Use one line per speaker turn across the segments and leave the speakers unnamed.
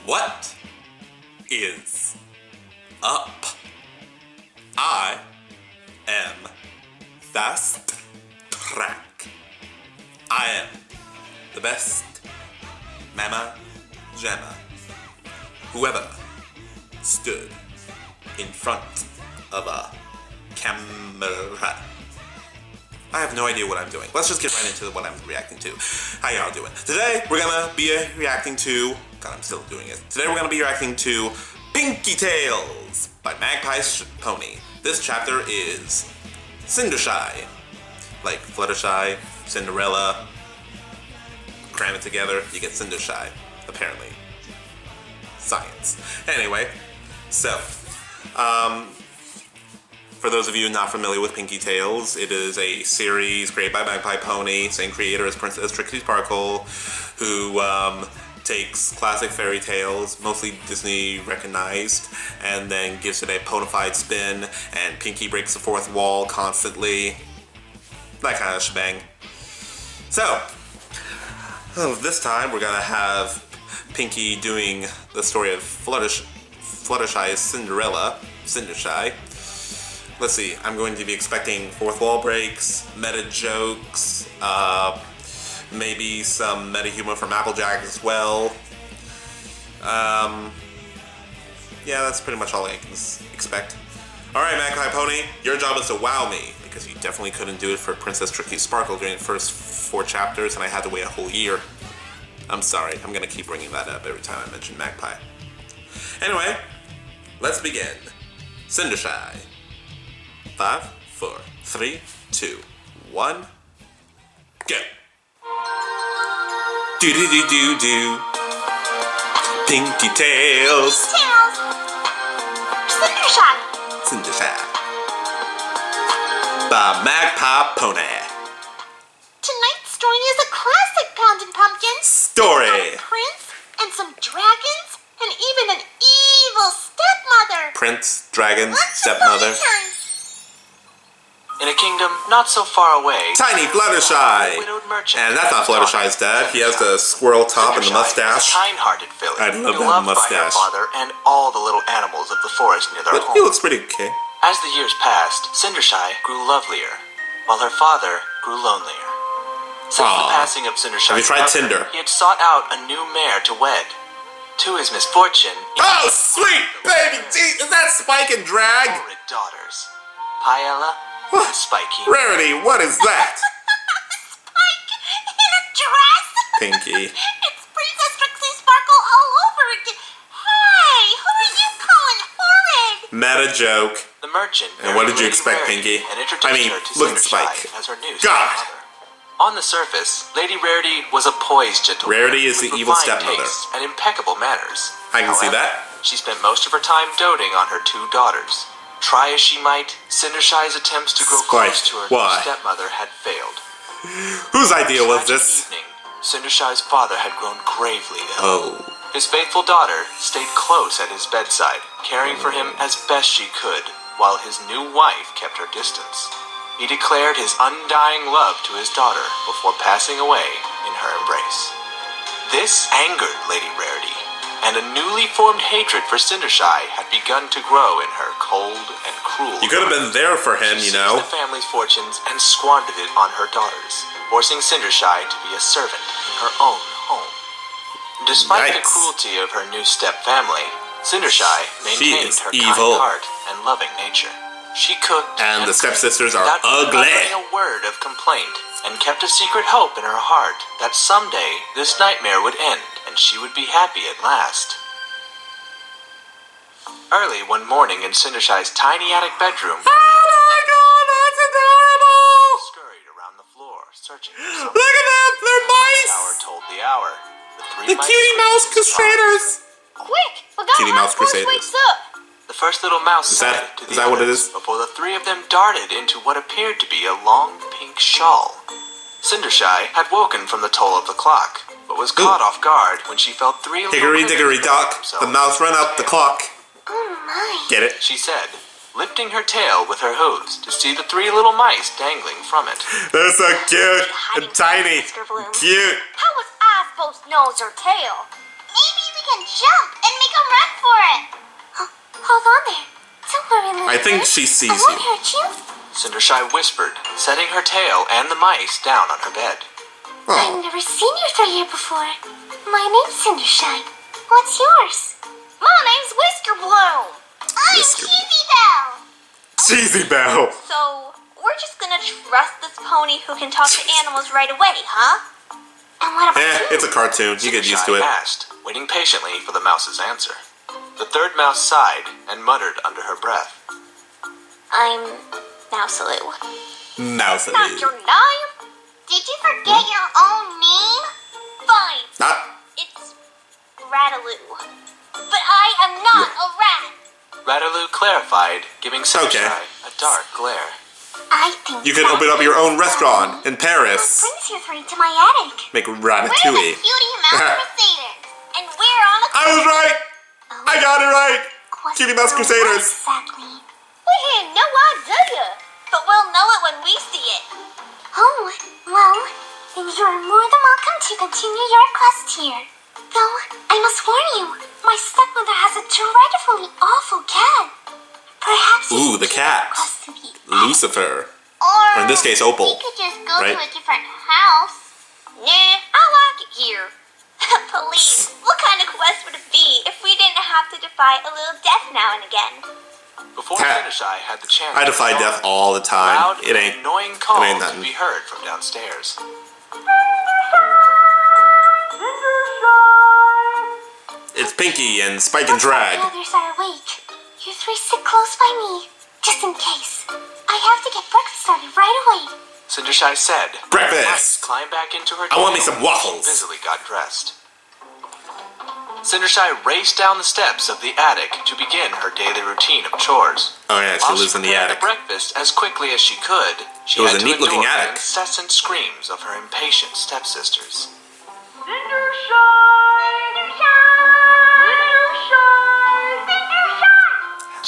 What is up? I am Fast Track. I am the best Mama Jamma whoever stood in front of a camera. I have no idea what I'm doing. Let's just get right into what I'm reacting to. How y'all doing? Today, we're gonna be reacting to... God, I'm still doing it. Today, we're gonna be reacting to Pinkie Tales by Magpiepony. This chapter is Cindershy. Like Fluttershy, Cinderella. Cram it together, you get Cindershy, apparently. Science. Anyway, so, for those of you not familiar with Pinkie Tales, it is a series created by Magpiepony, same creator as Princess Trixie Sparkle, who takes classic fairy tales, mostly Disney recognized, and then gives it a ponified spin, and Pinkie breaks the fourth wall constantly. That kind of shebang. So, this time we're gonna have Pinkie doing the story of Fluttershy's Cindershy. Let's see, I'm going to be expecting fourth wall breaks, meta jokes, maybe some meta humor from Applejack as well. Yeah, that's pretty much all I can expect. Alright, Magpiepony, your job is to wow me, because you definitely couldn't do it for Princess Trixie Sparkle during the first 4 chapters, and I had to wait a whole year. I'm sorry, I'm gonna keep bringing that up every time I mention Magpie. Anyway, let's begin. Cindershy. 5, 4, 3, 2, 1, go. Do. Pinkie Tales. Cindershy. By Magpiepony.
Tonight's story is a classic, Poundin' Pumpkin.
Story.
A prince and some dragons and even an evil stepmother.
Prince, dragons, stepmother.
In a kingdom not so far away,
Tiny Fluttershy! And that's not Fluttershy's dad. He has the squirrel top and the mustache.
Kind-hearted filly.
I love that mustache.
By her father and all the little animals of the forest near their
But
home.
he looks pretty okay.
As the years passed, Cindershy grew lovelier, while her father grew lonelier. Since the passing of Cindershy's
Have you tried
mother,
Tinder?
he had sought out a new mare to wed. To his misfortune,
Oh, sweet baby! Is that Spike and Drag?
horrid daughters, Paella and Spiky.
Rarity, what is that?
Spike in a dress.
Pinkie.
It's Princess Trixie Sparkle all over again. Hey, who are you calling horrid?
Meta joke.
The merchant.
And what did you
Lady
expect,
Rarity,
Pinkie?
And introduced
I mean,
her to
look at
Cindershy
Spike.
as her new
God.
stepmother. On the surface, Lady Rarity was a poised gentlewoman.
Rarity is the
with
evil
refined
stepmother.
tastes and impeccable manners.
I can see
However,
that.
She spent most of her time doting on her 2 daughters. Try as she might, Cindershy's attempts to grow
Spike,
close to her
why?
new stepmother had failed.
Whose idea was
Tragic
this?
evening, Cindershy's father had grown gravely
Oh.
ill. His faithful daughter stayed close at his bedside, caring for him as best she could, while his new wife kept her distance. He declared his undying love to his daughter before passing away in her embrace. This angered Lady Rarity, and a newly formed hatred for Cindershy had begun to grow in her cold and cruel.
You could have been there for him,
She
you know.
seized the family's fortunes and squandered it on her daughters, forcing Cindershy to be a servant in her own home. Despite the
Yikes.
cruelty of her new step-family, Cindershy maintained
is
her
evil.
kind heart and loving nature. She cooked
And the stepsisters are
without
ugly.
uttering a word of complaint, and kept a secret hope in her heart that someday this nightmare would end and she would be happy at last. Early one morning in Cindershy's tiny attic bedroom,
Oh my god, that's adorable!
scurried around the floor, searching for something.
Look at that, they're
The
mice!
hour told the hour.
The Cutie Mouse Crusaders!
Quick, we got
Cutie Mouse Crusaders.
wakes up.
The first little mouse
Is
said
that-
to
is
the
that what it
others
is?
before the 3 of them darted into what appeared to be a long pink shawl. Cindershy had woken from the toll of the clock, but was caught off guard when she felt 3 little
Hickory
critters
dickory
bury
dock,
themselves
the mouse run up the clock.
Oh my.
Get it?
She said, lifting her tail with her hooves to see the 3 little mice dangling from it.
They're so cute and tiny. Cute.
How was I supposed to know it was her tail? Maybe we can jump and make a run for it. Hold on there. Don't worry, little
I think
bird.
she sees
I won't
you.
hurt you.
Cindershy whispered, setting her tail and the mice down on her bed.
I've
Oh,
never seen you through here before. My name's Cindershy. What's yours? My name's Whisker Bloom. I'm
Whisker Bloom.
Cheesy Belle.
Cheesy Belle.
So, we're just gonna trust this pony who can talk to animals right away, huh? And what about you?
It's a cartoon. You get used to it.
Cindershy asked, waiting patiently for the mouse's answer. The third mouse sighed and muttered under her breath.
I'm Mousaloo.
Mouse.
Not your name? Did you forget your own name? Fine.
Not.
It's Rataloo. But I am not a rat.
Rataloo clarified, giving Cindershy
Okay.
a dark glare.
I think
You can open up your own restaurant in Paris.
Brings you three to my attic.
Make
We're the
ratatouille.
Cutie Mouse Crusaders. And we're on a
I was right. I got it right. Cutie Mouse Crusaders.
Exactly. We had no idea. But we'll know it when we see it. Oh, well, then you're more than welcome to continue your quest here. Though, I must warn you, my stepmother has a dreadfully awful cat. Perhaps you
Ooh,
should
the
keep
cat.
your quest to be
Lucifer.
or
in this case, Opal,
We could just go
right?
to a different house. Nah, I like it here. Please, what kind of quest would it be if we didn't have to defy a little death now and again?
Before
Ha.
Cindershy had the chance
I defy
to
death
yawn,
all the time.
loud
It
and
ain't.
annoying call
ain't
to
nothing.
be heard from downstairs.
It's Pinkie and Spike and Drag.
The others are awake. You three sit close by me, just in case. I have to get breakfast started right away.
Cindershy said.
Breakfast.
Climbed back into her
I want me
tail
some waffles.
and busily got dressed. Cindershy raced down the steps of the attic to begin her daily routine of chores.
Oh yeah, she
While
lives in the
prepared
attic.
breakfast as quickly as she could, she
It was
had
a
to
neat-looking
endure
attic.
the incessant screams of her impatient stepsisters.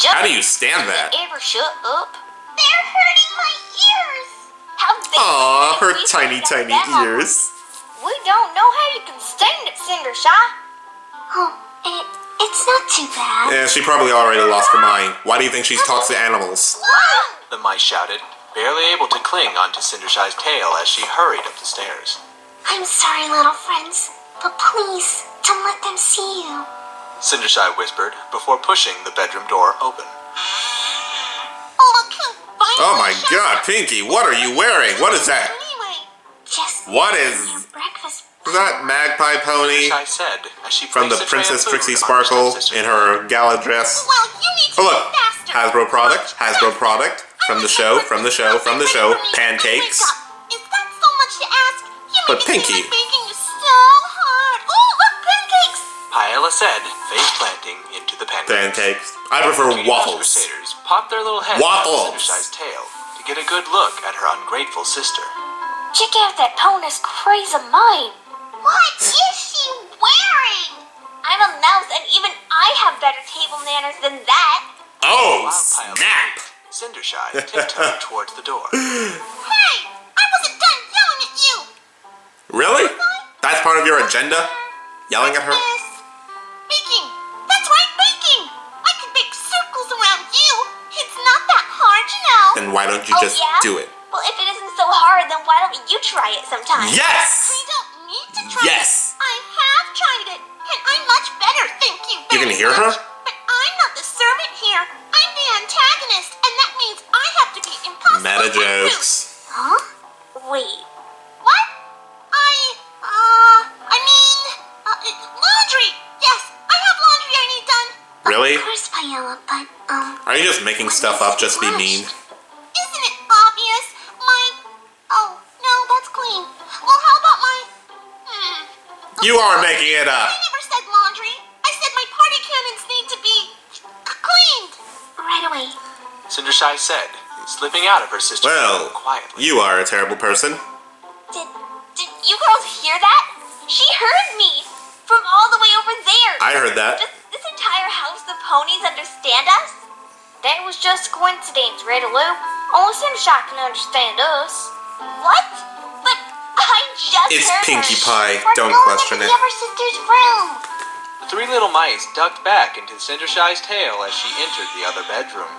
How do you stand that?
Ever shut up? They're hurting my ears. How big
Aw, her
we
tiny,
can
tiny
get them.
ears.
We don't know how you can stand it, Cindershy. Oh, it's not too bad.
Yeah, she probably already lost her mind. Why do you think she talks to animals?
The mice shouted, barely able to cling onto Cindershy's tail as she hurried up the stairs.
I'm sorry, little friends, but please don't let them see you.
Cindershy whispered before pushing the bedroom door open.
Look who finally
Oh my
showed
god,
up.
Pinkie, what are you wearing? What is that?
Anyway, just
What
your
is
breakfast.
that? Magpiepony
Cindershy said as she
from the
placed a tray of
Princess
food
Trixie
on her
Sparkle
stepsister's
in her gala dress.
Well, you need to
Oh
be
look,
faster.
Hasbro product, from the show, pancakes.
Is that so much to ask? You
But
make it seem
Pinkie.
like baking is so hard. Oh, look, pancakes!
Paella said, face planting into the pancakes.
Pancakes. I prefer
Cutie Mouse
waffles.
Crusaders popped their little heads out
Waffles.
of Cindershy's tail to get a good look at her ungrateful sister.
Check out that pony's crazy mind. What is she wearing? I'm a mouse, and even I have better table manners than that.
Oh,
While Paella
snap!
Cindershy tiptoed towards the door.
Hey, I wasn't done yelling at you.
Really? That's part of your agenda? Yelling at her?
Yes. Baking. That's right, baking. I can bake circles around you. It's not that hard, you know.
Then why don't you
Oh,
just
yeah?
do it?
Well, if it isn't so hard, then why don't you try it sometime?
Yes!
We don't need to try
Yes!
it. I have tried it, and I'm much better, thank you
You can
very
hear her?
much. But I'm not the servant here. I'm the antagonist, and that means I have to be impossible.
Meta jokes.
Huh? Wait. What? Laundry! Yes, I have laundry I need done.
Really?
Of course, Paella, but,
Are you just making stuff up just to be mean?
Isn't it obvious? Oh, no, that's clean. Well, how about my...
You are making it up.
I never said laundry. I said my party cannons need to be cleaned. Right away.
Cindershy said, slipping out of her sister's
Well,
room quietly.
you are a terrible person.
Did you girls hear that? She heard me from all the way over there.
I heard that.
Does this entire house of ponies understand us? That was just a coincidence, Rataloo. Only Cindershy can understand us. What? But I just
It's
heard
Pinkie
her.
Pie.
We're
Don't
going
question
into
it.
the other sister's room.
The The three little mice ducked back into Cindershy's tail as she entered the other bedroom.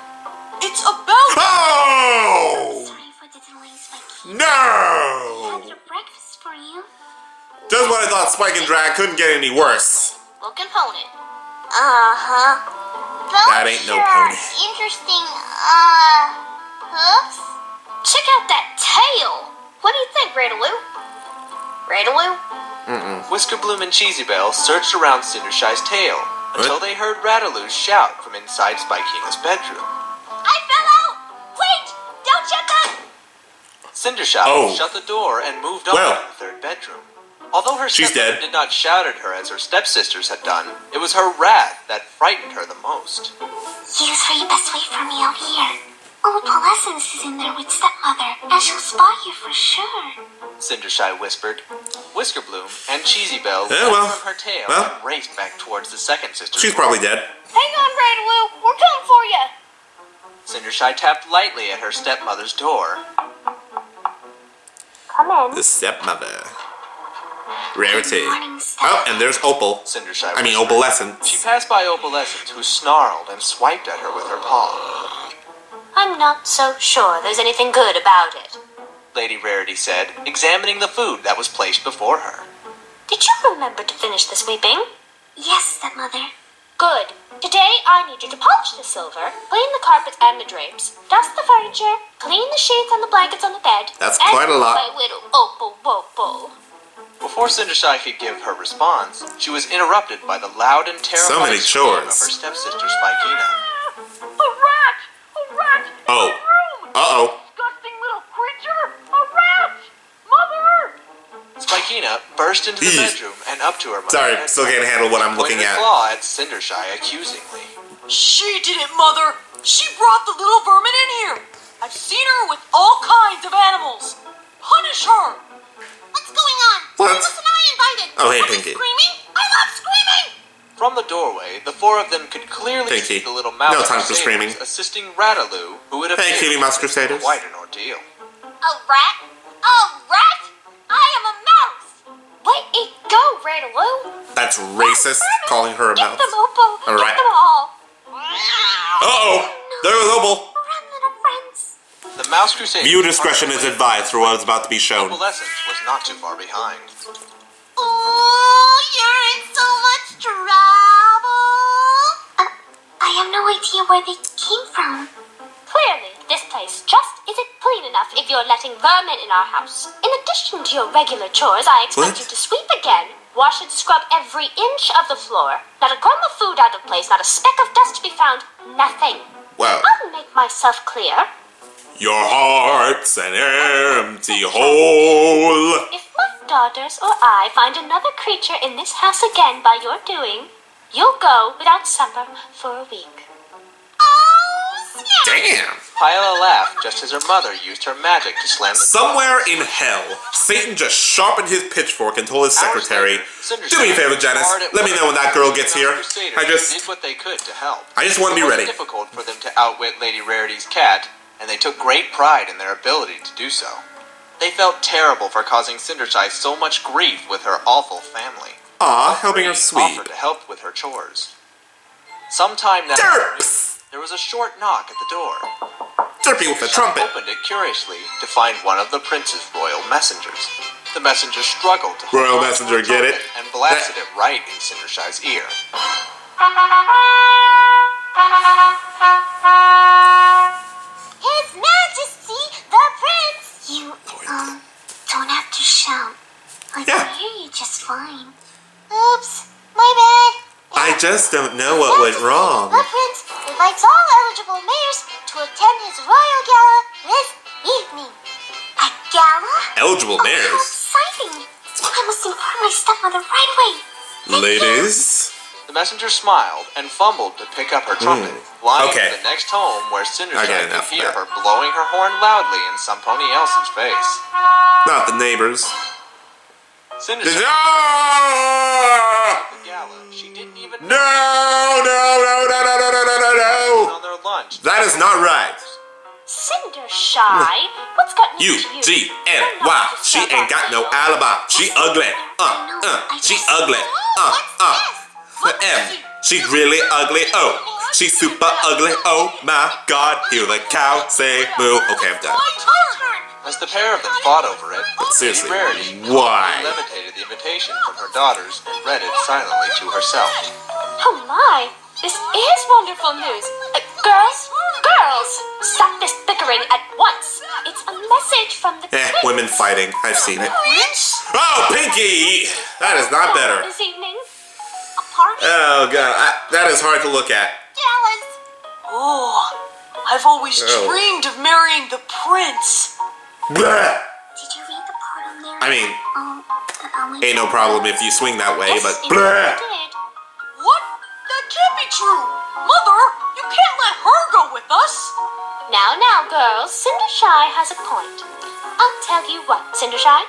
It's about...
Oh!
Sorry for the delay, Spike.
No!
I had your breakfast for you.
Just when I thought Spike and Drag couldn't get any worse.
Looking pony.
Uh-huh.
That ain't no pony.
Interesting, hoofs?
Check out that tail. What do you think, Radaloo? Radaloo?
Whisker Bloom and Cheesy Belle searched around Cindershy's tail until they heard Radaloo shout from inside Spikina's bedroom.
I fell out! Wait! Don't shut that!
Cindershy shut the door and moved on to the third bedroom. Although her
She's
stepmother
dead.
did not shout at her as her stepsisters had done, it was her wrath that frightened her the most.
Use for your best way from me out here. Opal Essence is in there with stepmother, and she'll spot you for sure.
Cindershy whispered. Whisker Bloom and Cheesy Belle
Yeah,
leapt
well,
from her tail
well.
and raced back towards the second sister.
She's probably dead.
Hang on, Radaloo. We're coming for you.
Cindershy tapped lightly at her stepmother's door.
Come in.
The stepmother. Rarity.
Morning, Steph.
Oh, and there's Opal.
Cindershy
I mean,
whispered.
Opalescent.
She passed by Opalescent, who snarled and swiped at her with her paw.
I'm not so sure there's anything good about it.
Lady Rarity said, examining the food that was placed before her.
Did you remember to finish the sweeping?
Yes, stepmother.
Good. Today I need you to polish the silver, clean the carpets and the drapes, dust the furniture, clean the sheets and the blankets on the bed.
That's
and
quite a lot.
my little Opal Wopal.
Before Cindershy could give her response, she was interrupted by the loud and terrifying
many
scream of
chores.
her stepsister Spikina.
A rat! A rat!
Oh. Uh-oh.
Disgusting little creature! A rat! Mother!
Spikina burst into the
Eesh.
bedroom and up to her mother.
Sorry, still can't handle what I'm looking
pointed a
at.
claw at Cindershy accusingly.
She did it, Mother! She brought the little vermin in here! I've seen her with all kinds of animals! Punish her!
What's going on?
What?
Why wasn't I invited?
Oh, hey,
Am I
Pinkie.
screaming? I love screaming!
From the doorway, the four of them could clearly
Pinkie.
see the little mouse
No time for
crusaders
screaming.
assisting Radaloo, who would have
Hey, Cutie Mouse Crusaders.
quite an ordeal.
A rat? A rat? I am a mouse!
Let it go, Radaloo!
That's racist, calling her a
Get
mouse.
them, Opal!
All right.
Get them all!
Uh-oh. There goes Opal.
Run, little friends.
The Mouse Crusaders...
Viewer discretion is advised for what is about to be shown.
Opalescence was not too far behind.
Oh, you're in so much trouble. I have no idea where they came from.
Clearly, this place just isn't clean enough if you're letting vermin in our house. In addition to your regular chores, I expect
What?
you to sweep again, wash and scrub every inch of the floor. Not a crumb of food out of place, not a speck of dust to be found, nothing.
Well,
I'll make myself clear.
your heart's an empty hole.
If my daughters or I find another creature in this house again by your doing, you'll go without supper for a week.
Oh, snap!
Damn.
Hyla laughed just as her mother used her magic to slam the
Somewhere in hell, Satan just sharpened his pitchfork and told his secretary, "Do me a favor, Janice. Let me know when that girl gets here. I
did
just
what they could to help.
want to be
It
ready."
was difficult for them to outwit Lady Rarity's cat, and they took great pride in their ability to do so. They felt terrible for causing Cindershy so much grief with her awful family.
Aw, helping her
Three
sweep.
offered to help with her chores. Sometime that
Derps!
afternoon, there was a short knock at the door.
Derpy with the trumpet.
Opened it curiously to find one of the prince's royal messengers. The messenger struggled to
Royal
hold on
messenger,
to a
get it?
trumpet and blasted it right in Cindershy's ear.
His Majesty, the Prince! You, don't have to shout. I
Yeah.
can hear you just fine. Oops, my bad.
I just don't know what went wrong.
The Prince invites all eligible mayors to attend his royal gala this evening. A gala?
Eligible
Oh, how
mayors.
exciting! I must inform my stepmother right away. Thank you.
Ladies.
The messenger smiled and fumbled to pick up her trumpet, flying
okay.
to the next home where Cindershy
Okay,
could
enough of
hear
that.
her blowing her horn loudly in some pony else's face.
Not the neighbors.
Cindershy
No!
the gala. She didn't even
No! No!
on their lunch.
That is not right.
Cindershy, what's gotten you to you?
U-G-N-Y. She ain't got no alibi. She ugly. She ugly. The M. She's really ugly. Oh, she's super ugly. Oh my god. Hear the cow say moo. Okay, I'm done.
My turn!
As the pair of them fought over it,
But seriously,
Rarity
why?
levitated the invitation from her daughters and read it silently to herself.
Oh my, this is wonderful news. Girls, stop this bickering at once. It's a message from the prince.
Women fighting. I've seen it.
Prince?
Oh, Pinkie! That is not better.
This evening, a party.
Oh god, that is hard to look at.
Jealous.
Oh, I've always
Oh.
dreamed of marrying the prince.
Blah.
Did you read the part on there?
I mean,
that only
ain't no problem if you swing that way,
Yes,
but
you
blah.
did.
What? That can't be true. Mother, you can't let her go with us.
Now, girls, Cindershy has a point. I'll tell you what, Cindershy.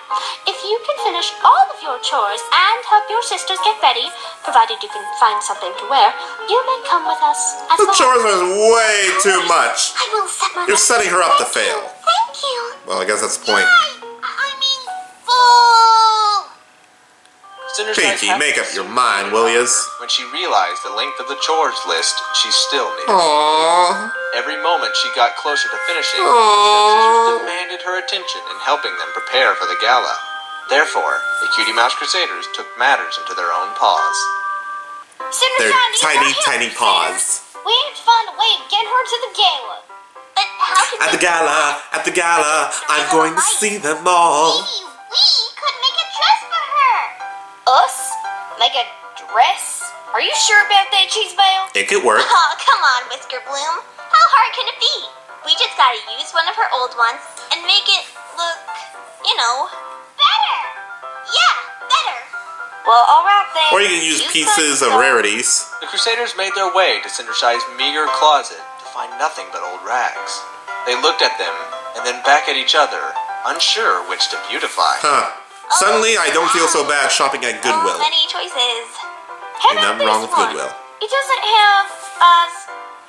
If you can finish all of your chores and help your sisters get ready, provided you can find something to wear, you may come with us as
The
well.
chores are way too much.
I will set my
You're setting her up to fail.
Thank you.
Well, I guess that's the point.
I mean, fool.
Cindershy's
Pinkie, make up
happiness
your mind, will yas?
When she realized the length of the chores list, she still needed.
Aww.
Every moment she got closer to finishing, her
Aww.
stepsisters demanded her attention in helping them prepare for the gala. Therefore, the Cutie Mouse Crusaders took matters into their own paws.
Their
Cindershy,
tiny paws.
We need to find a way to get her to the gala. But how can
At the gala, I'm going to see them all.
we could make a dress for her. Us? Make a dress? Are you sure about that, Cheese Belle?
It could work.
Oh, come on, Whisker Bloom. How hard can it be? We just gotta use one of her old ones and make it look, better. Yeah, better. Well, alright then.
Or you can use pieces of rarities.
The Crusaders made their way to Cindershy's meager closet to find nothing but old rags. They looked at them and then back at each other, unsure which to beautify.
Huh. Suddenly, I don't feel so bad shopping at Goodwill.
Many choices.
Ain't nothing wrong with Goodwill.
It doesn't have as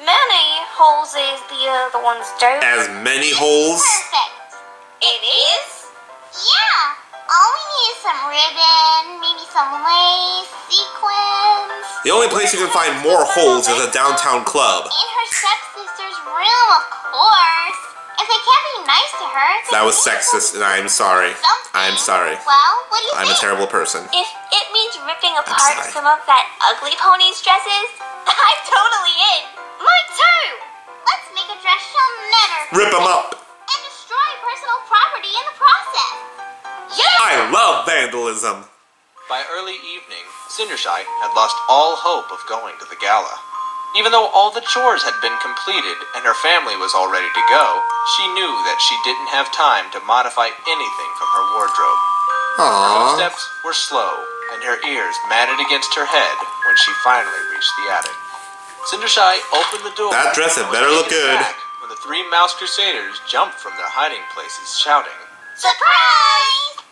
many holes as the other ones do.
As many holes?
Perfect. It is? Yeah. All we need is some ribbon, maybe some lace, sequins.
The only place you can find more holes is a downtown club.
In her stepsister's room, of course. If they can't be nice to her,
That was sexist, and I'm sorry. I'm sorry.
Well, what do you
I'm a
think?
terrible person.
If it means ripping apart
sorry.
some of that ugly pony's dresses, I'm totally in. Mine too. Let's make a dress she'll never
Rip them up.
and destroy personal property in the process. Yes.
I love vandalism.
By early evening, Cindershy had lost all hope of going to the gala. Even though all the chores had been completed and her family was all ready to go, she knew that she didn't have time to modify anything from her wardrobe. Her
Aww.
steps were slow, and her ears matted against her head when she finally reached the attic. Cindershy opened the door.
That dress had
and was
better look
taken
good.
back when the three Mouse Crusaders jumped from their hiding places, shouting.
Surprise!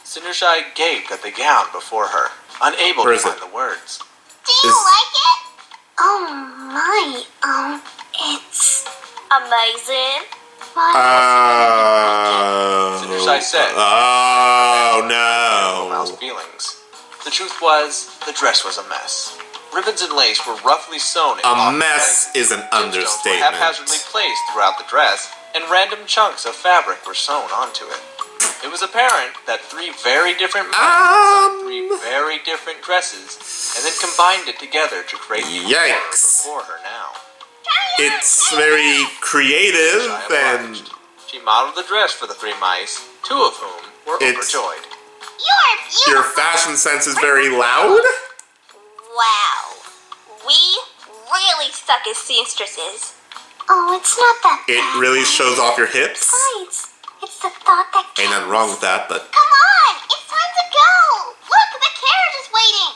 Cindershy gaped at the gown before her, unable
Where
to
is
find
it?
the words.
Do you like it? Oh my, it's amazing.
Cindershy said.
Oh
Mouse
no.
feelings. The truth was, the dress was a mess. Ribbons and lace were roughly sewn in
A
awkward
mess
places.
is an
Gemstones were
understatement.
haphazardly placed throughout the dress, and random chunks of fabric were sewn onto it. It was apparent that three very different men designed three very different dresses, and then combined it together to create the
Yikes.
before her now.
It's very creative
Cindershy
and
obliged. She modeled the dress for the three mice, two of whom were
It's-
overjoyed.
You're beautiful.
your fashion sense is very loud.
Wow. We really suck as seamstresses. Oh, it's not that
It really shows off your hips.
Besides, it's the thought that
Ain't nothing wrong with that, but
Come on! It's time to go! Look, the carriage is waiting!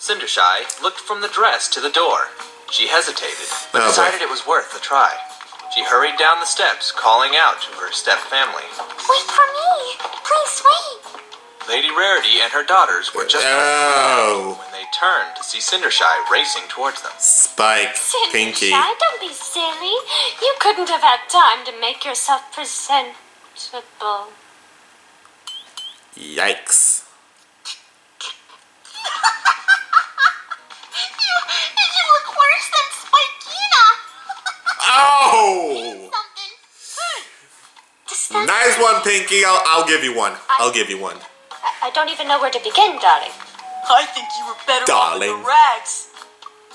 Cindershy looked from the dress to the door. She hesitated, but
Oh, boy.
decided it was worth the try. She hurried down the steps, calling out to her step-family.
Wait for me! Please wait!
Lady Rarity and her daughters were just
Oh.
when they turned to see Cindershy racing towards them.
Spike, Pinkie.
Cindershy, don't be silly. You couldn't have had time to make yourself presentable.
Yikes. one, Pinkie. I'll give you one. I'll give you one.
I don't even know where to begin, darling.
I think you were better off in
Darling.
the rags.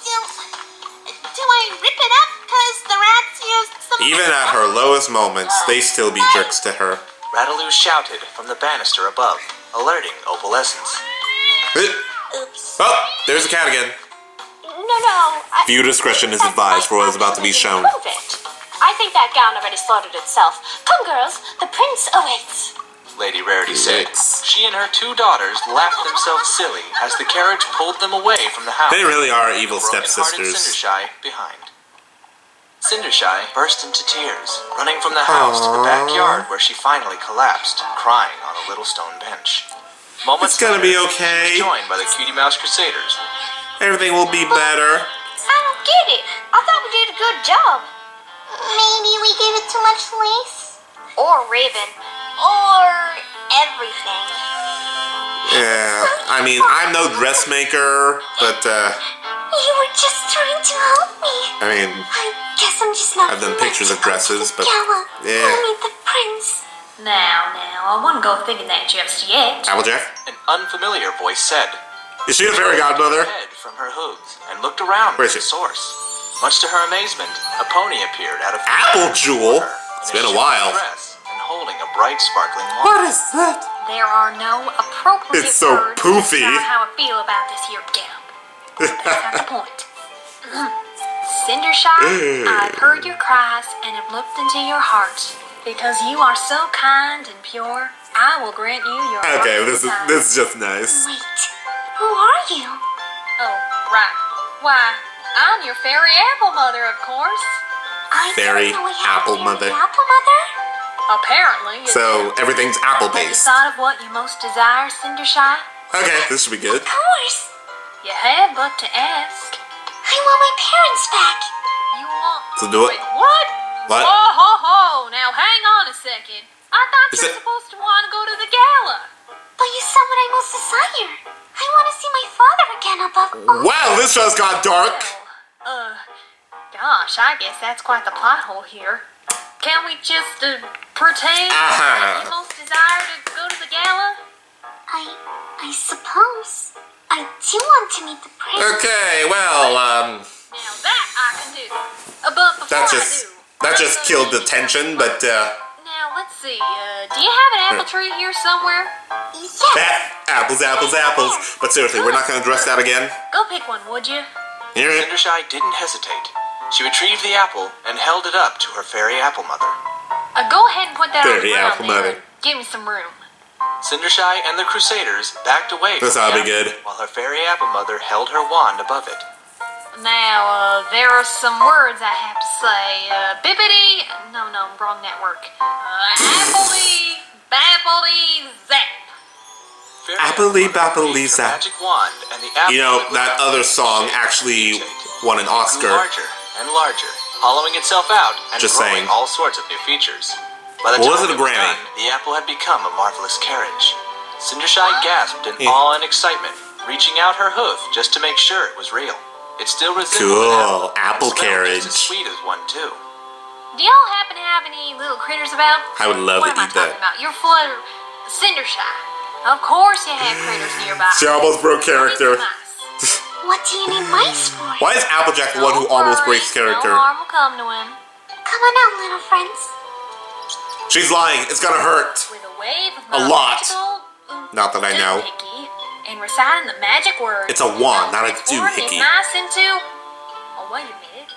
Do I rip it up? Cause the rats used some.
Even at her lowest moments, they still be jerks to her.
Rataloo shouted from the banister above, alerting Opalescence.
Oops.
Oh, there's the cat again.
No.
Viewer discretion is advised for what is about to be shown.
Prove it. I think that gown already slaughtered itself. Come, girls, the prince awaits.
Lady Rarity said.
Yikes.
She and her 2 daughters laughed themselves silly as the carriage pulled them away from the house.
They really are evil
Broken-hearted
stepsisters.
Cindershy behind. Cindershy burst into tears, running from the house to the backyard where she finally collapsed, crying on a little stone bench. Moments
It's gonna be
later,
okay.
she was joined by the Cutie Mouse Crusaders.
Everything will be better.
I don't get it. I thought we did a good job. Maybe we gave it too much lace? Or ribbon. Or everything.
Yeah, I mean, I'm no dressmaker, but,
You were just trying to help me.
I mean,
I guess I'm just not.
I've done pictures of
meant to go to
dresses,
the
but,
gala.
yeah.
I'll meet the prince.
Now, I wouldn't go thinking that just yet.
Applejack?
An unfamiliar voice said,
Is she a fairy godmother?
head from her hooves and looked around
Where
for
is
the
she?
source. Much to her amazement, a pony appeared out of
Apple Jewel?
It's
It's been a while.
Dress and holding a bright sparkling wand.
What is that?
There are no appropriate
It's so
words
poofy.
to describe how I feel about this here gown. That's not the point. Cindershy, I've heard your cries and have looked into your heart. Because you are so kind and pure, I will grant you your
Okay,
heart's
this
desire.
is just nice.
Wait, who are you?
Oh, right. Why, I'm your fairy apple mother, of course.
I
Fairy
didn't know we had
apple
a fairy
mother.
Apple mother?
Apparently, it's
So, everything's apple
Have you
based.
thought of what you most desire, Cindershy?
Okay, this should be good.
Of course.
You have but to ask.
I want my parents back.
You want...
So do it.
Wait, what?
What?
Whoa, ho, ho. Now, hang on a second. I thought
Is
you were
it-
supposed to want to go to the gala.
But you saw what I most desire. I want to see my father again above all.
Wow, this just got dark.
Well, gosh, I guess that's quite the plot hole here. Can we just pretend that you most desire to go to the gala?
I suppose. I do want to meet the prince.
Okay, well,
Now that I can do. But before
that
I
just
do,
killed the tension, but,
Now, let's see. Do you have an apple tree here somewhere?
Yes.
apples, apples, apples. But seriously, we're not gonna address that again?
Go pick one, would you?
Here it.
Cindershy didn't hesitate. She retrieved the apple and held it up to her fairy apple mother.
Go ahead and put that on the
Fairy
ground
apple
there.
mother.
And give me some room.
Cindershy and the Crusaders backed away
This
from
ought
the
to be
apple,
good.
while her fairy apple mother held her wand above it.
Now, there are some words I have to say. Bippity. No, wrong network. Appledy, bappity, zap.
Fairy
Apply
apple mother
bapply
raised her
zap.
magic wand, and the apple
You know,
that
that
was
other
out
song
shaped
actually
and shaped.
won an
It grew
Oscar.
larger and larger, hollowing itself out and
Just
growing
saying.
all sorts of new features. By the
Well,
time
was it a
it was
Grammy?
done, the apple had become a marvelous carriage. Cindershy gasped in
Yeah.
awe and excitement, reaching out her hoof just to make sure it was real. It still resembled
Cool,
an apple, and
apple
smelled
carriage.
just as sweet as one too.
Do y'all happen to have any little critters about?
I would love
what
to
am
eat
I talking
that.
about? Your Flutter... Cindershy. Of course you have critters nearby.
She almost broke character.
Nice.
What do you need mice for?
Why is Applejack the one who
Don't
almost
worry,
breaks character?
No harm will come to him.
Come on out, little friends.
She's lying. It's gonna hurt.
With a wave of
A
my
lot.
magical
Not that I know.
doohickey and reciting the magic word.
It's a wand, not a
It's horn is
doohickey.
nice into... Oh, wait a minute.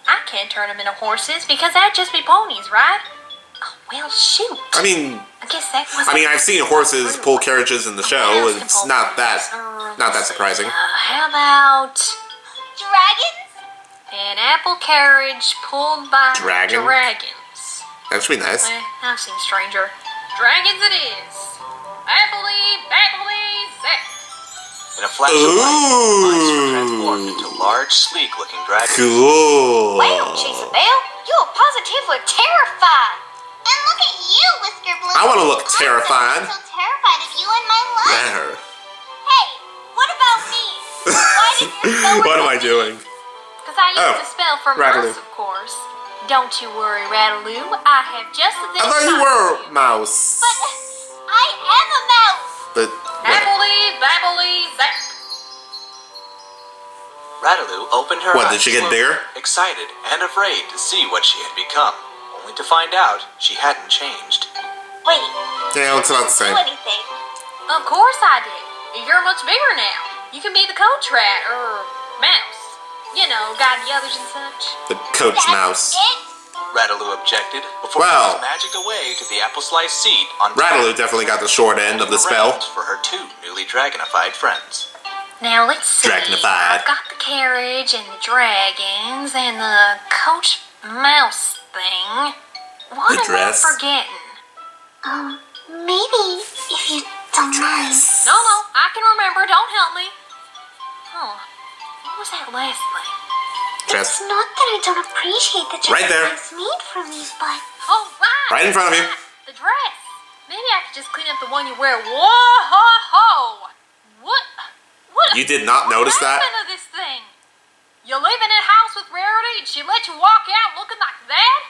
I can't turn them into horses because that'd just be ponies, right? Oh, well, shoot.
I mean,
I guess that was...
I've seen horses pull carriages in the show. It's not that surprising.
How about
Dragons?
an apple carriage pulled by
Dragon?
dragons?
That should be nice.
I've seen stranger. Dragons it is. Apply, bapply, zap.
In a flash of light, mice were transformed
Ooh,
into large, sleek-looking dragons.
cool.
Well, Jezebel, you're positively terrified. And look at you, Whisker Blue.
I wanna look terrified.
I'm so terrified of you and my life.
There.
Hey, what about me? Why did you go
What am I doing?
Because I used
Oh,
a spell from
Rattler.
us, of course. Don't you worry, Rataloo. I have just the
I thought you were a mouse.
But I am a mouse.
But
Appley, babbly, zap.
Rataloo opened her
What,
eyes
did she get
slowly,
bigger?
excited and afraid to see what she had become, only to find out she hadn't changed.
Wait,
yeah, it's not the
do
same.
anything.
Of course I did. You're much bigger now. You can be the coach rat or mouse. You know, guide the others and such.
The coach
That's
mouse.
it?
Rataloo objected before
Well.
she was magicked away to the apple slice seat on
Rataloo definitely got the short end of the spell.
for her two newly dragonified friends.
Now let's see.
Dragonified.
I've got the carriage and the dragons and the coach mouse thing. What
The
am
dress.
I forgetting?
Maybe if you don't mind.
No, I can remember. Don't help me. Oh, what was that last thing?
Dress.
It's not that I don't appreciate the dress
Right there.
that's made for me, but
Oh, right.
Right in front of you.
The dress. Maybe I could just clean up the one you wear. Whoa-ho-ho! What?
You did not notice
What
that?
happened to this thing? You live in a house with Rarity and she let you walk out looking like that?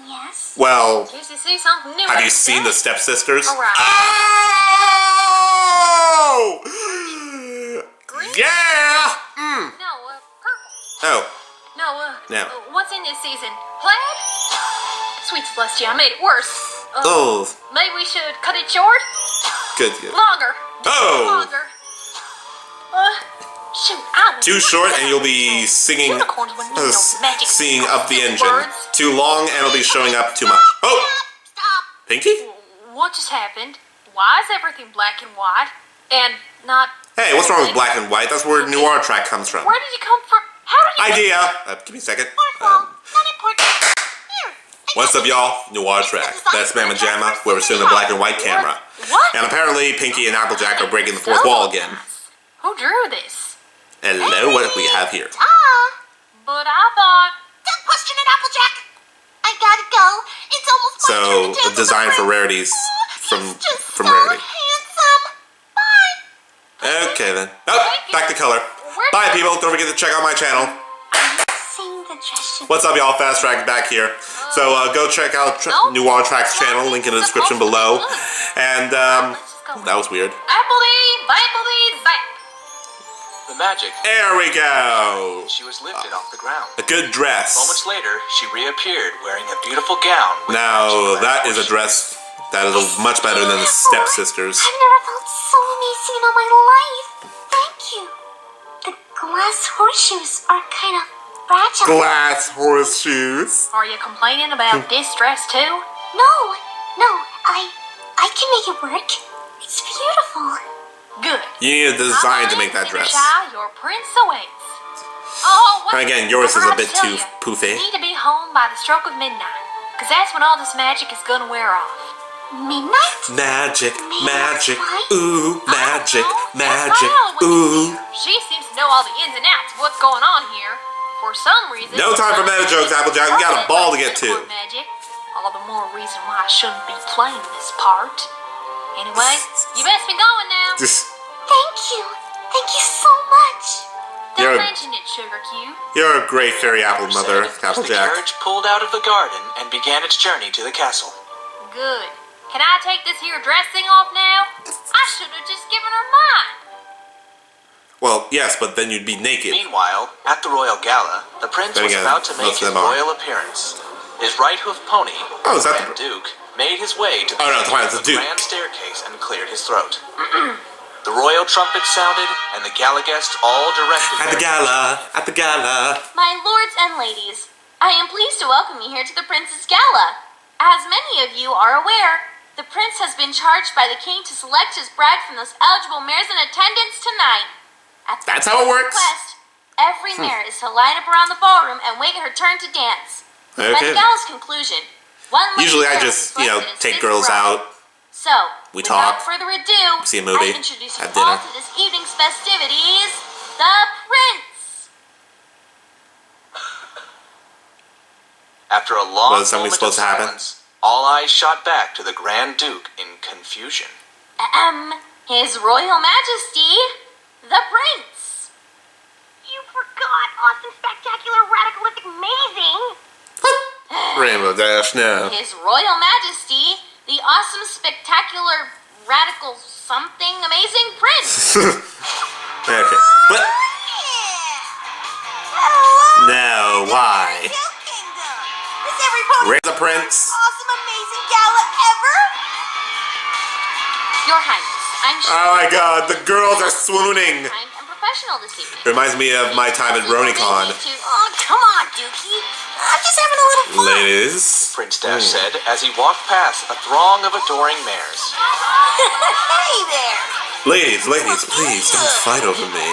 yes.
Well,
Guess you see something new.
have you
every
seen
day.
the stepsisters?
All right.
Oh!
Green?
Yeah!
No, purple.
Oh,
No,
No.
What's in this season? Plaid? Sweet Celestia, I made it worse.
oh,
Maybe we should cut it short?
good.
Longer.
Oh!
Longer. Shoot, I was
Too short and you'll be singing,
Unicorns wouldn't need no magic
seeing up the
stupid
engine.
words.
Too long and it'll be showing up too much. Oh!
Stop.
Pinky?
What just happened? Why is everything black and white? And not...
Hey, what's wrong with black and white? That's where Noir Track comes from.
Where did you come from? How did you...
Idea! Give me a second.
Not important. Here.
What's up, y'all? Noir Track. That's Mama Jamma, where we're still in the black and white camera.
What?
And apparently, Pinky and Applejack are breaking the fourth wall again.
Who drew this?
Hello, what do we have here?
But I thought...
Don't question it, Applejack. I gotta go. It's almost my turn
So,
to dance
a design
with the
for
prince.
rarities from
He's just
from
so
Rarity.
handsome. Bye.
Okay then. Oh, back to color. Bye, people. Don't forget to check out my channel.
Sing the dress.
What's up, y'all? Fast Track back here. So go check out Noir Track's channel. Link in the description below. And that was weird.
Appley, Bipley, Zap.
The magic,
There we go.
she was lifted off the ground.
A good dress.
Moments later, she reappeared wearing a beautiful gown. With
Now
matching
that
red
is a
horse.
dress that is much better than the stepsisters.
I've never felt so amazing in all my life. Thank you. The glass horseshoes are kind of fragile.
Glass horseshoes.
Are you complaining about this dress too?
No, I can make it work. It's beautiful.
Good.
You need a design to make that dress.
Cindershy, your prince awaits. Oh, what?
Again, yours is a
I forgot
bit
to tell
too
you,
poofy.
You need to be home by the stroke of midnight, because that's when all this magic is gonna wear off.
Midnight?
Magic, magic, ooh, magic,
Oh,
magic,
that's my Ellen
ooh.
here. She seems to know all the ins and outs of what's going on here. For some reason...
No time for meta jokes, Applejack. We got a ball to get to.
Magic. All the more reason why I shouldn't be playing this part. Anyway, you best be going now.
Thank you. Thank you so much.
Don't
You're-
mention it, Sugar Cube.
You're a great fairy apple mother,
As the
Applejack.
carriage pulled out of the garden and began its journey to the castle.
Good. Can I take this here dress thing off now? I should have just given her mine.
Well, yes, but then you'd be naked.
Meanwhile, at the royal gala, the prince
Then
was
again,
about to make
most of
his
them are.
royal appearance. His right hoof pony,
Oh, is that
Grand
the...
Duke, made his way to the,
Oh, no,
end
it's
of
the
the
Duke.
grand staircase and cleared his throat. The royal trumpet sounded, and the gala guests all directed
At the
their
gala, at the gala.
My lords and ladies, I am pleased to welcome you here to the Prince's Gala. As many of you are aware, the Prince has been charged by the King to select his bride from those eligible mares in attendance tonight. At the
That's how it works.
request, every mare is to line up around the ballroom and wait her turn to dance. By
Okay.
the gala's conclusion, one lucky
Usually I
mare
just,
was
you know,
selected as
take
his
girls
bride.
out.
So,
We
without
talk,
further ado,
see a movie,
I introduce you
have
all
dinner.
to this evening's festivities, the Prince.
After a long
Was something
moment
supposed
of
to happen?
silence, all eyes shot back to the Grand Duke in confusion.
His Royal Majesty, the Prince.
You forgot awesome, spectacular, radicalistic, amazing!
Rainbow Dash, no.
His Royal Majesty, the awesome, spectacular, radical, something amazing prince.
Okay, but no, why?
Is every pony
Raise the prince.
awesome, amazing gala ever? Your Highness, I'm sure
Oh my God, the girls are swooning.
kind and professional this evening.
Reminds me of my time at BronyCon.
Oh, come on, Dookie. I'm just having a little fun.
Ladies.
Prince Dash said as he walked past a throng of adoring mares.
Hey there.
Ladies, please don't fight over me.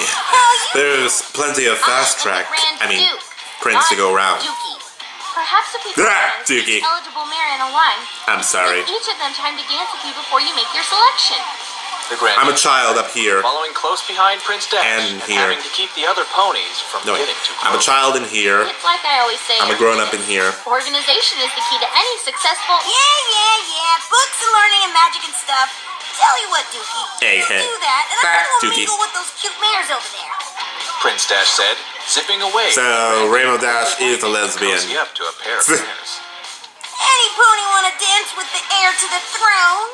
There's plenty of fast track, prints to go around.
Dookie. Perhaps if we
Ah,
put
Dookie.
each eligible mare in a line,
I'm sorry.
give each of them time to dance with you before you make your selection.
The Grand
I'm a
Duke,
child up here.
following close behind Prince Dash
And here.
having to keep the other ponies from
No, wait.
getting too close.
I'm a child in here.
It's like I always say.
I'm a grown up in here.
Organization is the key to any successful. Yeah. Books and learning and magic and stuff. Tell you what, Dookie.
Egghead.
You do that, and I'm
Back,
gonna
Dookie.
mingle with those cute mares over there.
Prince Dash said, zipping away.
So, Rainbow Dash is a lesbian.
Cozy up to a pair of mares.
Any pony wanna dance with the heir to the throne?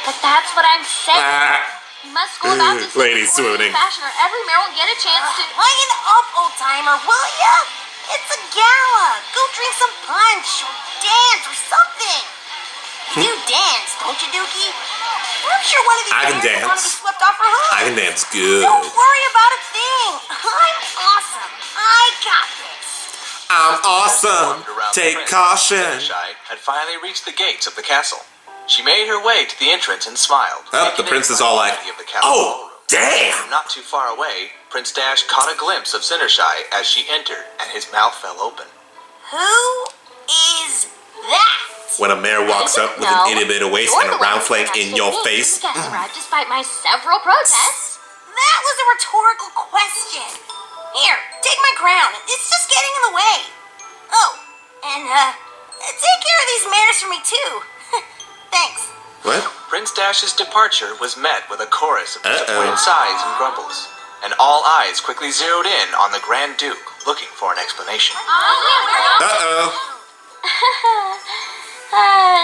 But that's what I'm saying.
Ah,
You must go about this
Lady
in an
swooning.
orderly fashion, or every mare will get a chance to. Lighten up, old timer, will ya? It's a gala. Go drink some punch, or dance, or something. You dance, don't you, Dookie? I'm sure one of these
I can
mares will want to be
dance.
swept off her hook.
I can dance good.
Don't worry about a thing. I'm awesome. I got this.
I'm awesome.
Formed around the
Take
prince,
caution.
Cindershy had finally reached the gates of the castle. She made her way to the entrance and smiled.
Oh,
taken
the prince
in
is
by
all
the
like,
beauty of the castle
oh,
ballroom.
damn.
Not too far away, Prince Dash caught a glimpse of Cindershy as she entered, and his mouth fell open.
Who is that?
When a mare walks up with an itty bitty waist and a round flank in your face.
Guest arrived despite my several protests. That was a rhetorical question. Here, take my crown. It's just getting in the way. Oh, and take care of these mares for me too. Thanks.
What?
Prince Dash's departure was met with a chorus of
Uh-oh.
disappointed sighs and grumbles, and all eyes quickly zeroed in on the Grand Duke, looking for an explanation.
Uh-oh.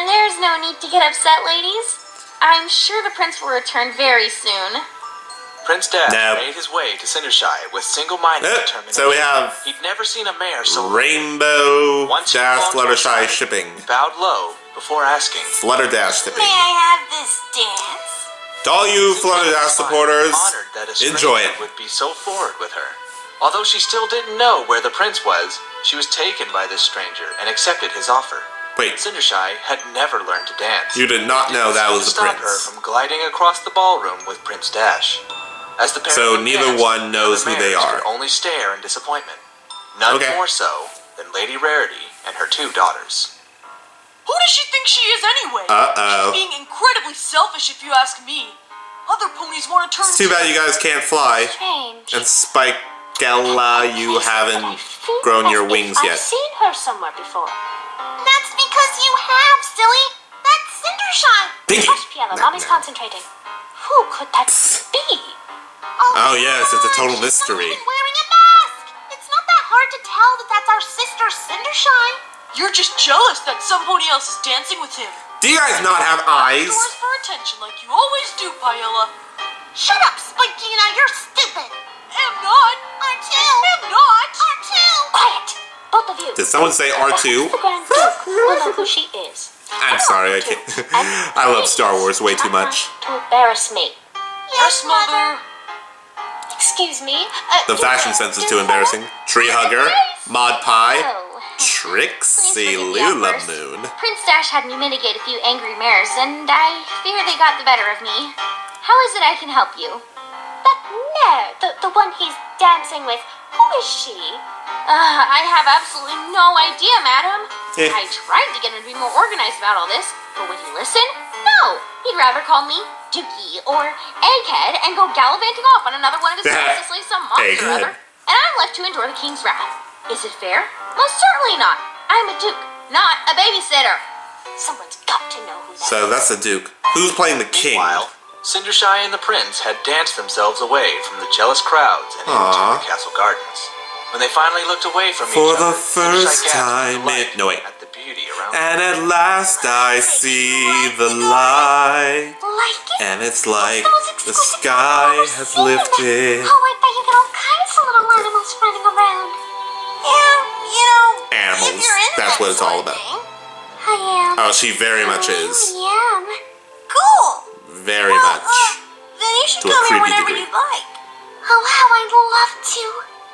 There's no need to get upset, ladies. I'm sure the prince will return very soon.
Prince Dash
Nope.
made his way to Cindershy with single-minded determination.
So we have
He'd never seen a mare so
Rainbow
Once he
Dash
belonged to her
Fluttershy
side,
shipping.
bowed low before asking.
FlutterDash shipping.
May I have this dance?
To all you FlutterDash supporters,
Honored that a stranger
enjoy it.
would be so forward with her. Although she still didn't know where the prince was, she was taken by this stranger and accepted his offer.
Wait,
Cindershy had never learned to dance.
you did not know that was the
Stop her
prince.
from gliding across the ballroom with Prince Dash. As the pair
So
of them
neither
danced,
one knows
the
who they
mares
are.
could only stare in disappointment. None
Okay.
more so than Lady Rarity and her two daughters.
Who does she think she is anyway?
Uh-oh.
She's being incredibly selfish if you ask me. Other ponies want to turn
It's too bad you guys can't fly.
Strange.
And Spike Gala, you haven't grown your wings yet.
I've seen her somewhere before. That's because you have, silly. That's Cindershy.
Pinkie.
Hush, Piano.
No,
Mommy's
no.
concentrating. Who could that be?
Oh, yes, it's a total
she's
mystery.
not even wearing a mask. It's not that hard to tell that that's our sister Cindershy.
You're just jealous that somebody else is dancing with him.
Do you guys not have eyes?
Yours for attention like you always do, Paella.
Shut up, Spikina. You're stupid.
Am not.
R2.
Am not.
R2. Quiet. Both of you.
Did someone say R2?
The Grand Duke will know who she is.
I'm sorry, I can't. I love Star Wars way too much.
To embarrass me.
Yes, Mother.
Excuse me.
The fashion sense is too embarrassing. Tree Hugger, Mod Pie, Trixie Lula Moon.
Prince Dash had me mitigate a few angry mares, and I fear they got the better of me. How is it I can help you? That mare, the one he's dancing with, who is she? I have absolutely no idea, madam.
Eh.
I tried to get him to be more organized about all this, but would he listen? No. He'd rather call me Dookie or Egghead and go gallivanting off on another one of his trips to slay some monster or
Egghead.
other. And I'm left to endure the king's wrath. Is it fair? Most certainly not. I'm a duke, not a babysitter. Someone's got to know who that is.
So that's the Duke. Who's playing the king?
Meanwhile, Cindershy and the prince had danced themselves away from the jealous crowds and into
Aw.
the castle gardens. When they finally looked away from
For
each
the
other, Cindershy
first
gasped
time
with delight
no, wait.
at the beauty around them.
And at last I see the light.
Like it?
And it's like
the most
the
exquisite thing
sky
I've ever
has
seen.
lifted.
Oh, I bet you get all kinds of little animals running around. Yeah, you know,
Animals.
if you're into
That's
that
what it's all
sort of
about.
thing. I am.
Oh, she very much
I
is.
really am. Cool.
Very much.
Then you should
To a
come here
creepy
whenever
degree.
you'd like. Oh, how I'd love to.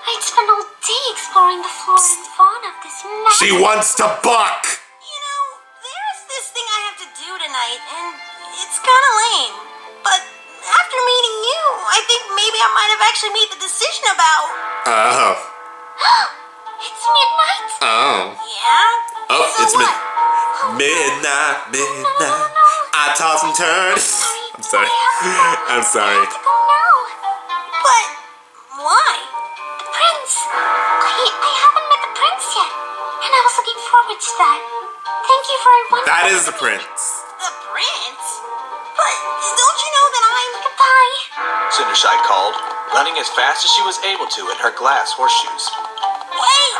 I'd spend all day exploring the flora and fauna of this magic.
She wants to buck!
You know, there's this thing I have to do tonight, and it's kind of lame. But after meeting you, I think maybe I might have actually made the decision about...
Oh.
It's midnight?
Oh.
Yeah?
Oh,
So
it's
what?
midnight.
No.
I toss and turn. I'm sorry. I'm sorry.
I have to go now. But why? The prince. I haven't met the prince yet, and I was looking forward to that. Thank you for a wonderful...
That is the prince.
The prince? But don't you know that I'm... Goodbye.
Cindershy called, running as fast as she was able to in her glass horseshoes.
Wait!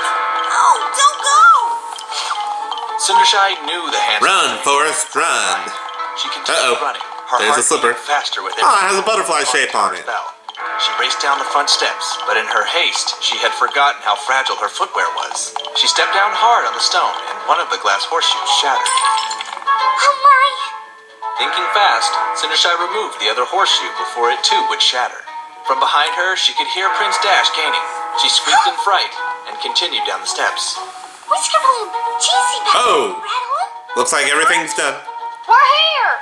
No, don't go!
Cindershy knew the handsome
Run,
lady
Forrest,
would
run.
She continued
Uh-oh.
running. Her
There's a
heart
slipper.
beating faster with
Oh, it has a butterfly shape on it.
Bell. She raced down the front steps, but in her haste, she had forgotten how fragile her footwear was. She stepped down hard on the stone, and one of the glass horseshoes shattered.
Oh my!
Thinking fast, Cindershy removed the other horseshoe before it too would shatter. From behind her, she could hear Prince Dash gaining. She squeaked in fright and continued down the steps.
Whisker Balloon, Cheesy Bell,
Oh.
Rattle.
Looks like everything's done.
We're here!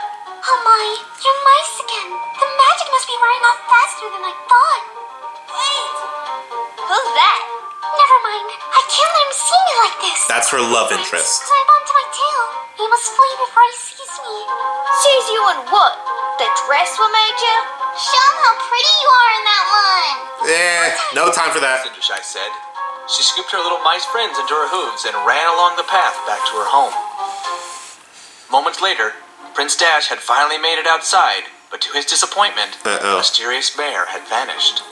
Oh my, you're mice again. The magic must be wearing off faster than I thought. Wait! Who's that? Never mind. I can't let him see me like this.
That's her love interest.
Climb onto my tail. He must flee before he sees me.
Sees you in what? The dress we made you?
Show him how pretty you are in that one.
No time for that.
Cindershy said. She scooped her little mice friends into her hooves and ran along the path back to her home. Moments later, Prince Dash had finally made it outside, but to his disappointment, the mysterious mare had vanished.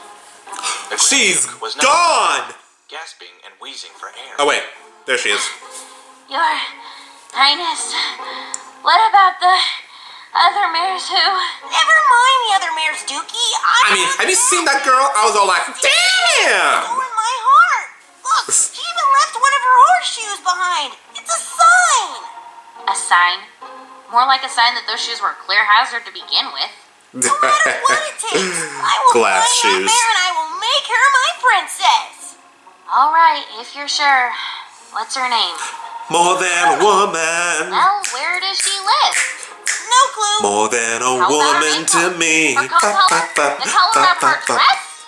The Grand
She's
Duke was
gone!
gasping and wheezing for air.
Oh, wait. There she is.
Your Highness, what about the other mares who...
Never mind the other mares, Dookie.
I mean, have you seen that girl? I was all like,
Oh,
damn!
in my heart. Look, she even left one of her horseshoes behind. It's a sign.
A sign? More like a sign that those shoes were a clear hazard to begin with.
No matter what it takes, I will
Glass
find that
shoes.
mare and I will make her my princess.
All right, if you're sure. What's her name?
More than a woman.
Well, where does she live?
No clue.
More than a
How about her
woman to
makeup?
me.
Her color? The color of her dress?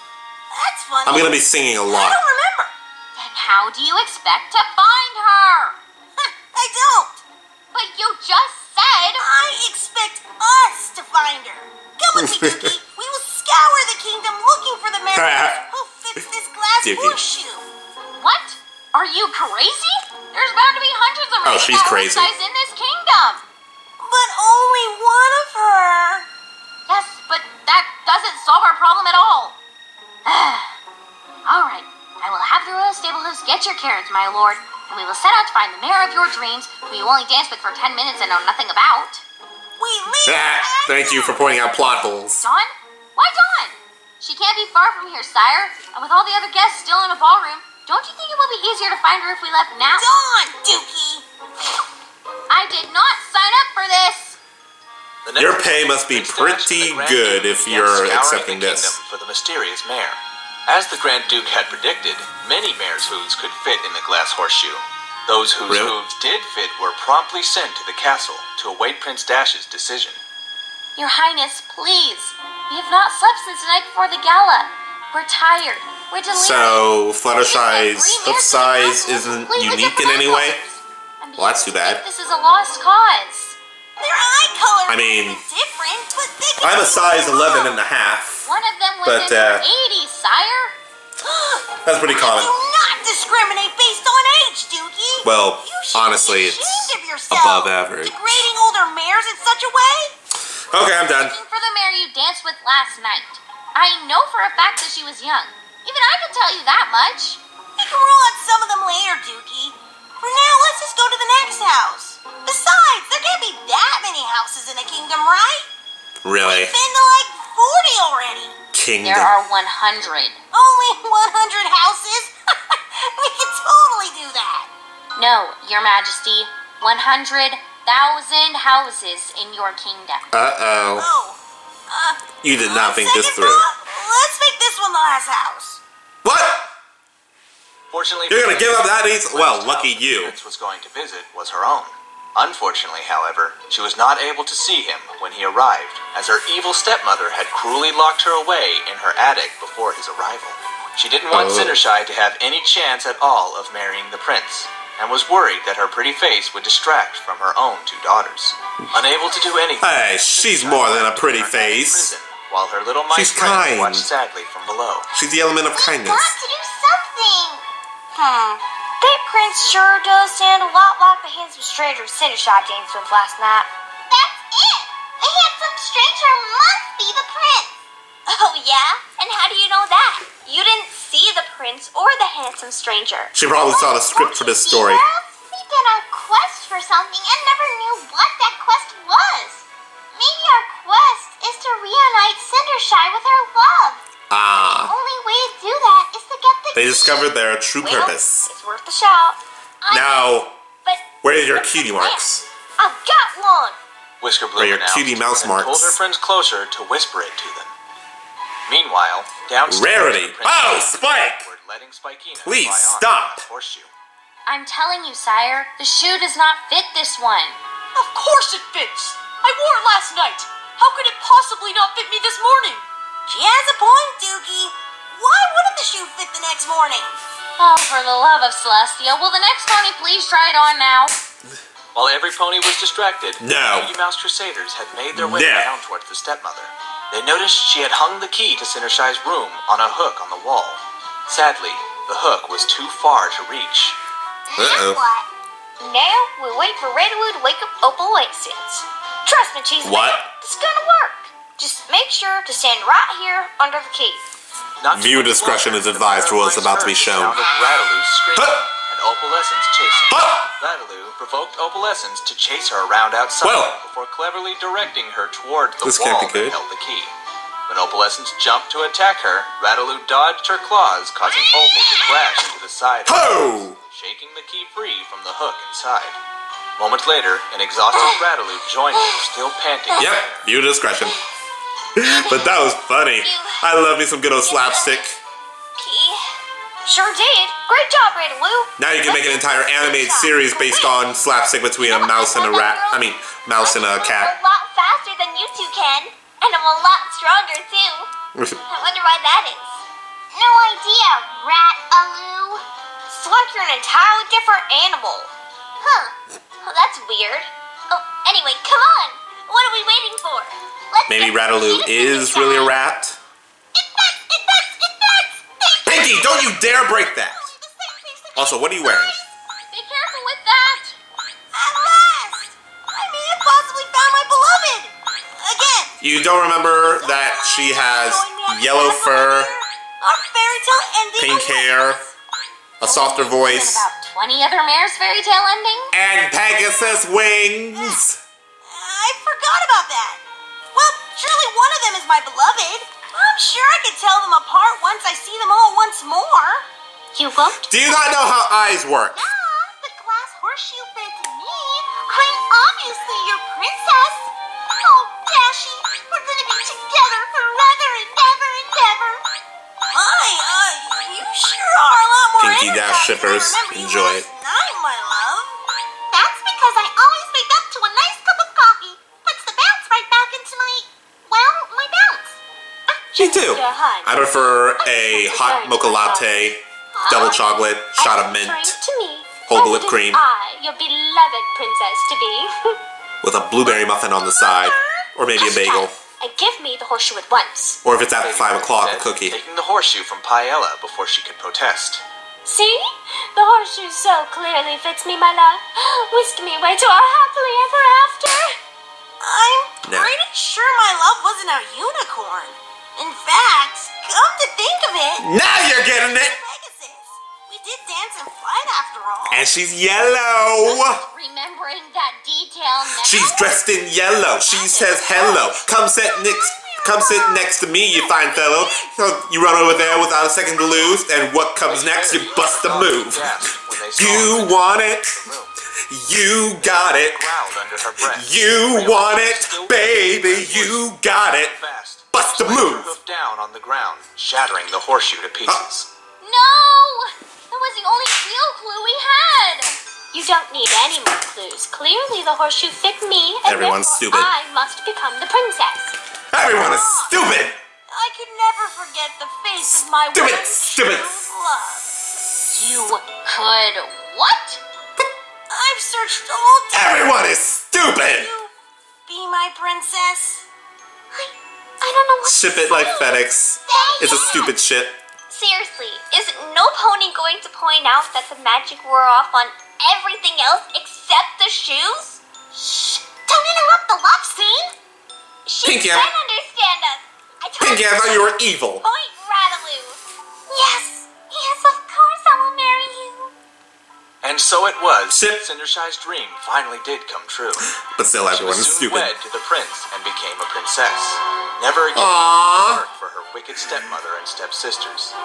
That's funny.
I'm gonna be singing a
I
lot.
don't remember.
Then how do you expect to find her?
I don't.
But you just said...
I expect us to find her. Come with me, Dookie. We will scour the kingdom looking for the mare who fits this glass
Dookie.
horseshoe.
What? Are you crazy? There's bound to be hundreds of
Oh,
her
she's
that
crazy.
size in this kingdom.
But only one of her.
Yes, but that doesn't solve our problem at all. All right, I will have the royal stable host get your carriage, my lord, and we will set out to find the mare of your dreams, who you only dance with for 10 minutes and know nothing about.
Wait, leave her.
Thank you for pointing out plot holes.
Dawn? Why Dawn? She can't be far from here, sire, and with all the other guests still in the ballroom, don't you think it will be easier to find her if we left now?
Dawn, Dookie.
I did not sign up for this.
The next
Your
day,
pay must be
Prince Dash and
pretty
the Grand
good
Duke
if
began
you're
scouring
accepting
the
this.
kingdom for the mysterious mare. As the Grand Duke had predicted, many mares' hooves could fit in the glass horseshoe. Those whose
Really?
hooves did fit were promptly sent to the castle to await Prince Dash's decision.
Your Highness, please. We have not slept since the night before the gala. We're tired. We're delirious.
So, Fluttershy's hoof size isn't unique in any way? Well, that's too bad.
This is a lost cause.
Their eye color
I mean,
is different, but they can
I'm a
be
size
wrong.
11 and a half.
One of them was
But,
in her 80s, sire.
That's pretty common.
Do not discriminate based on age, Dookie.
Well,
You should
honestly,
be
it's
ashamed of yourself,
above average.
degrading older mares in such a way.
Okay, I'm done.
Looking for the mare you danced with last night. I know for a fact that she was young. Even I can tell you that much.
can rule out some of them later, Dookie. For now, let's just go to the next house. Besides, there can't be that many houses in a kingdom, right?
Really?
We've been to like 40 already.
Kingdom.
There are 100.
Only 100 houses? We can totally do that.
No, Your Majesty. 100,000 houses in your kingdom.
Uh-oh.
Oh.
You did not think this
second
through.
thought, let's make this one the last house.
What?
Fortunately,
You're gonna give up that easy? Well, lucky
the
you.
prince was going to visit was her own. Unfortunately, however, she was not able to see him when he arrived, as her evil stepmother had cruelly locked her away in her attic before his arrival. She didn't want Cindershy to have any chance at all of marrying the prince, and was worried that her pretty face would distract from her own 2 daughters. Unable to do anything,
Hey, she's more than a pretty
turned out in
face.
prison, while her little mice
She's
friend
kind.
watched sadly from below.
She's the element of
We've
kindness.
got to do something. That prince sure does sound a lot like the handsome stranger Cindershy danced with last night. That's it. The handsome stranger must be the prince.
Oh, yeah? And how do you know that? You didn't see the prince or the handsome stranger.
She probably saw the script for this story.
We've been on a quest for something and never knew what that quest was. Maybe our quest is to reunite Cindershy with her love.
Ah.
The only way to do that is to get the
They
key.
discovered their true
Well,
purpose.
it's worth a shot.
Now,
But
where are your
what's
cutie
the plan?
marks?
I've got one.
Whisker
Or
Blue
your
announced
cutie mouse
and pulled
marks.
her friends closer to whisper it to them. Meanwhile, downstairs,
Rarity.
the prince
Oh,
was
Spike!
letting Spikina
Please,
fly on
stop.
the horseshoe.
I'm telling you, sire, the shoe does not fit this one.
Of course it fits. I wore it last night. How could it possibly not fit me this morning?
She has a point, Dookie. Why wouldn't the shoe fit the next morning?
Oh, for the love of Celestia, will the next pony please try it on now?
While every pony was distracted,
No.
the Mickey Mouse Crusaders had made their way
No.
down towards the stepmother. They noticed she had hung the key to Cindershy's room on a hook on the wall. Sadly, the hook was too far to reach.
Uh-oh.
What?
Now we wait for Redwood to wake up opalescence. Trust me, Cheese
What?
It's gonna work. Just make sure to stand right here under the key.
Not too
Viewer
much
discretion
longer,
is advised
the
for what's
fireflies
about to be
heard the
shown.
sound of Rataloo screaming
Huh.
and Opalescence chasing.
Huh.
Rataloo provoked Opalescence to chase her around outside
Well.
before cleverly directing her toward the
This
wall
can't be good.
that held the key. When Opalescence jumped to attack her, Rataloo dodged her claws, causing Opal to crash into the side of
Ho!
shaking the key free from the hook inside. Moments later, an exhausted Rataloo joined her, still panting.
Yep, viewer discretion. But that was funny. I love me some good old slapstick.
Key. Sure did. Great job, Redwood.
Now you can make an entire animated series based on slapstick between a mouse and a rat. I mean, mouse and a
I'm
cat.
a lot faster than you two can. And I'm a lot stronger, too. I wonder why that is.
No idea, Rat-aloo.
It's like you're an entirely different animal.
Huh.
Oh, that's weird. Oh, anyway, come on. What are we waiting for?
Let's
Maybe
get
Rataloo
the key to
is really a rat.
It fits! It fits! It fits!
Pinkie, don't you dare break that! Also, what are you wearing?
Be careful with that.
At last! I may have possibly found my beloved! Again!
You don't remember that she has yellow fur,
Our fairy tale ending
pink
was
hair, a softer
And
voice,
about 20 other mares fairy tale ending?
and Pegasus wings!
I forgot about that. Well, surely one of them is my beloved. I'm sure I could tell them apart once I see them all once more.
You won't?
Do you not know how eyes work?
The glass horseshoe fits me. I'm obviously your princess. Oh, Dashie, we're gonna be together forever and ever and ever. You sure are a lot more
Pinkie Dash
energized
shippers,
than I remember you
enjoy
last night, my love. That's because I always wake up to a nice cup of coffee. Puts the bounce right back into my bounce.
Me too. I prefer a hot mocha latte, double chocolate, shot of mint,
To me.
hold the whipped cream,
Your beloved princess to be.
with a blueberry muffin on the side, or maybe a bagel,
And give me the horseshoe at once.
or if it's after 5 o'clock, a
Said,
cookie.
taking the horseshoe from Paella before she could protest.
See? The horseshoe so clearly fits me, my love. Whisk me away to our happily ever after.
I'm
No.
pretty sure my love wasn't a unicorn. In fact, come to think of it,
Now you're getting it!
Pegasus. We did dance in flight after all.
And she's yellow.
Remembering that detail now.
She's dressed in yellow. She says hello. Come sit next to me, you fine fellow. So you run over there without a second to lose, and what comes next? You bust a move. You want it. You got it. You want it, baby. You got it. Bust a move.
Down on the ground, shattering the horseshoe to pieces.
No! That was the only real clue we had.
You don't need any more clues. Clearly the horseshoe fit me, and
Everyone's
therefore
stupid.
I must become the princess.
Everyone is stupid.
I could never forget the face of my
Stupid,
one
stupid.
true love. You could what? I've searched the whole time.
Everyone is stupid.
You be my princess. I don't know what
Ship
to
it like
say.
FedEx. It's a stupid ship.
Seriously, is no pony going to point out that the magic wore off on everything else except the shoes? Shh! Don't interrupt the love scene! She
Pinkie,
can understand us!
Pinkie, I thought you were evil.
Point Rataloo! Yes! Yes, of course I will marry you!
And so it was.
Ship.
Cindershy's dream finally did come true.
But still,
She
everyone
was
is
soon
stupid.
wed to the prince and became a princess. Never again
Aww.
work for her wicked stepmother and stepsisters.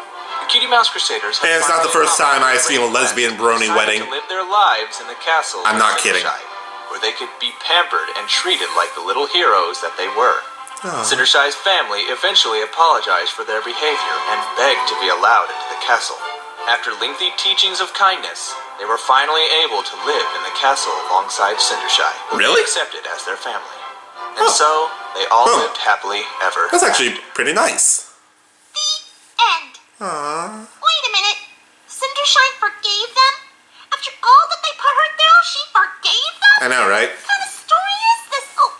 The Cutie Mouse Crusaders have
And it's not the
finally
first time I've
accomplished
seen a
their
lesbian
quest
brony
and decided
wedding.
to live their lives in the castle
I'm
of
not kidding.
Cindershy, where they could be pampered and treated like the little heroes that they were. Cindershy's family eventually apologized for their behavior and begged to be allowed into the castle. After lengthy teachings of kindness, they were finally able to live in the castle alongside Cindershy, who
Really?
they accepted as their family. And so, they all
Huh.
lived happily ever
That's actually
after.
pretty nice.
End.
Aww.
Wait a minute. Cindershy forgave them? After all that they put her through, she forgave them?
I know, right?
What kind of story is this? Oh,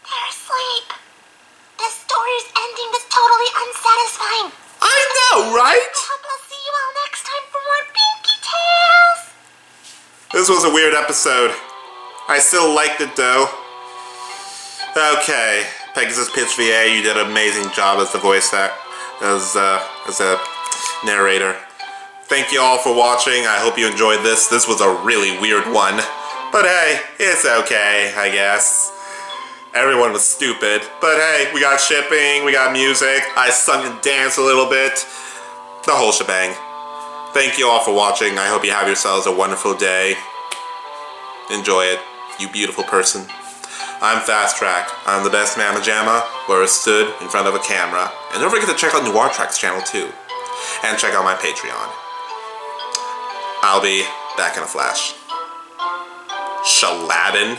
they're asleep. This story's ending is totally unsatisfying.
I know, right?
I hope I'll see you all next time for more Pinkie Tales.
This was a weird episode. I still liked it though. Okay, Pegasus Pitch VA, you did an amazing job as the voice as a narrator. Thank you all for watching. I hope you enjoyed this. This was a really weird one. But hey, it's okay, I guess. Everyone was stupid. But hey, we got shipping, we got music, I sung and danced a little bit. The whole shebang. Thank you all for watching. I hope you have yourselves a wonderful day. Enjoy it, you beautiful person. I'm Fast Track. I'm the best mamma jamma where I stood in front of a camera. And don't forget to check out Noir Track's channel too. And check out my Patreon. I'll be back in a flash. Shaladin.